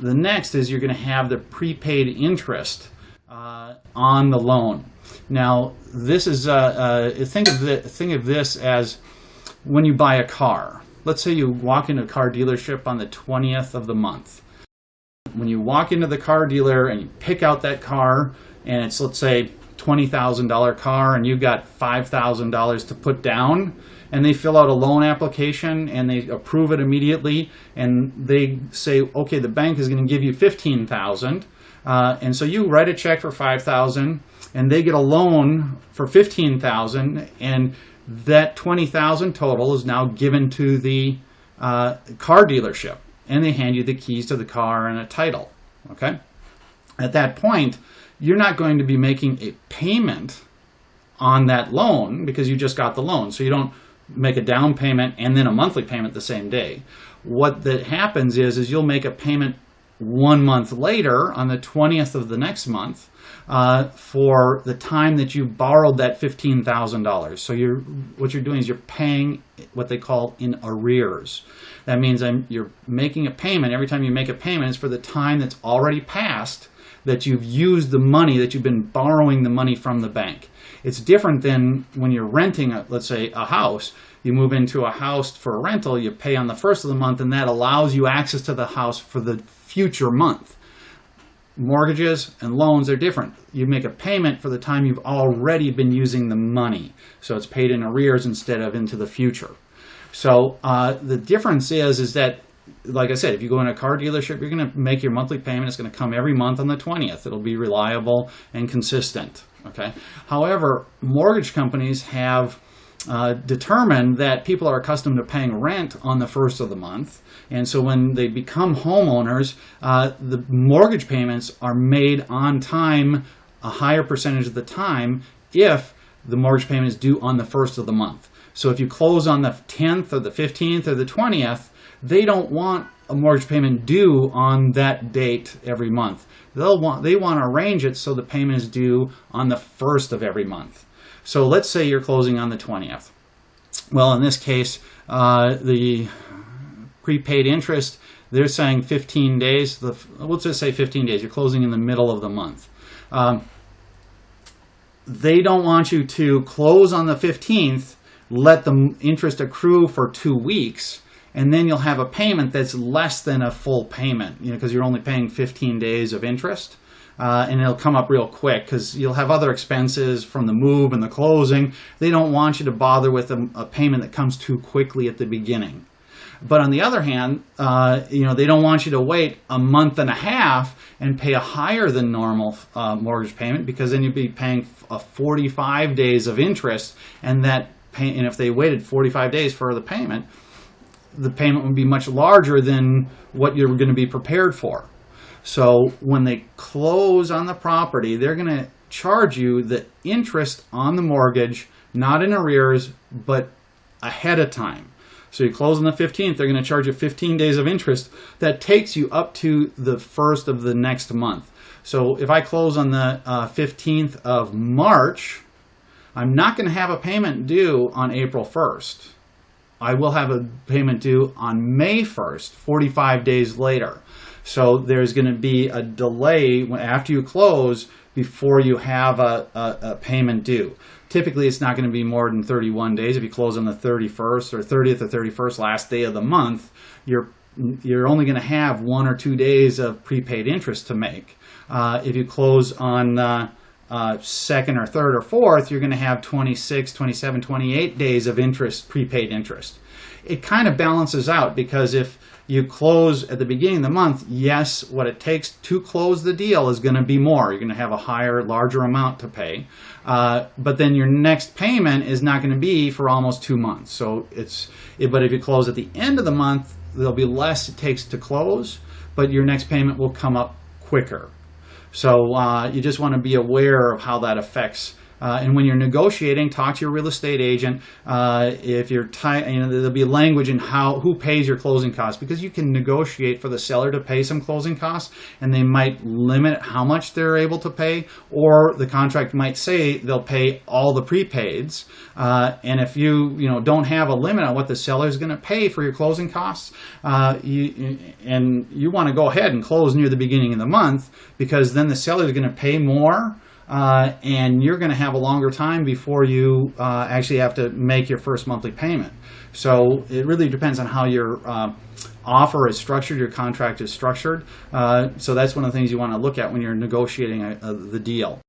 the next is you're going to have the prepaid interest on the loan. Now, this is think of this as when you buy a car. Let's say you walk into a car dealership on the 20th of the month. When you walk into the car dealer and you pick out that car, and it's, let's say, $20,000 car, and you've got $5,000 to put down, and they fill out a loan application and they approve it immediately, and they say, okay, the bank is going to give you $15,000, and so you write a check for $5,000, and they get a loan for $15,000, and that $20,000 total is now given to the car dealership, and they hand you the keys to the car and a title. Okay, at that point, you're not going to be making a payment on that loan because you just got the loan. So you don't make a down payment and then a monthly payment the same day. What that happens is you'll make a payment 1 month later on the 20th of the next month for the time that you borrowed that $15,000. So what you're doing is you're paying what they call in arrears. That means you're making a payment. Every time you make a payment, it's for the time that's already passed that you've used the money, that you've been borrowing the money from the bank. It's different than when you're renting, let's say, a house. You move into a house for a rental, you pay on the first of the month, and that allows you access to the house for the future month. Mortgages and loans are different. You make a payment for the time you've already been using the money. So it's paid in arrears instead of into the future. So the difference is that, like I said, if you go in a car dealership, you're going to make your monthly payment. It's going to come every month on the 20th. It'll be reliable and consistent. Okay. However, mortgage companies have determined that people are accustomed to paying rent on the first of the month. And so when they become homeowners, the mortgage payments are made on time, a higher percentage of the time, if the mortgage payment is due on the first of the month. So if you close on the 10th or the 15th or the 20th, they don't want a mortgage payment due on that date every month. They want to arrange it so the payment is due on the first of every month. So let's say you're closing on the 20th. Well, in this case, the prepaid interest, they're saying 15 days. Let's just say 15 days. You're closing in the middle of the month. They don't want you to close on the 15th, let the interest accrue for 2 weeks, and then you'll have a payment that's less than a full payment, because you're only paying 15 days of interest. And it'll come up real quick because you'll have other expenses from the move and the closing. They don't want you to bother with a payment that comes too quickly at the beginning. But on the other hand, they don't want you to wait a month and a half and pay a higher than normal mortgage payment, because then you'd be paying 45 days of interest, and if they waited 45 days for the payment would be much larger than what you're going to be prepared for. So when they close on the property, they're going to charge you the interest on the mortgage, not in arrears, but ahead of time. So you close on the 15th, they're going to charge you 15 days of interest. That takes you up to the first of the next month. So if I close on the 15th of March, I'm not going to have a payment due on April 1st. I will have a payment due on May 1st, 45 days later. So there's going to be a delay after you close before you have a payment due. Typically, it's not going to be more than 31 days. If you close on the 31st or 30th or 31st, last day of the month, you're only going to have 1 or 2 days of prepaid interest to make. If you close on 2nd or 3rd or 4th, you're going to have 26, 27, 28 days of interest, prepaid interest. It kind of balances out, because if you close at the beginning of the month, yes, what it takes to close the deal is going to be more. You're going to have a larger amount to pay. But then your next payment is not going to be for almost 2 months. But if you close at the end of the month, there'll be less it takes to close, but your next payment will come up quicker. So you just want to be aware of how that affects And when you're negotiating, talk to your real estate agent. If you're there'll be language in who pays your closing costs, because you can negotiate for the seller to pay some closing costs, and they might limit how much they're able to pay, or the contract might say they'll pay all the prepaids. And if you don't have a limit on what the seller is going to pay for your closing costs, you want to go ahead and close near the beginning of the month, because then the seller is going to pay more. And you're going to have a longer time before you actually have to make your first monthly payment. So it really depends on how your offer is structured, your contract is structured. So that's one of the things you want to look at when you're negotiating the deal.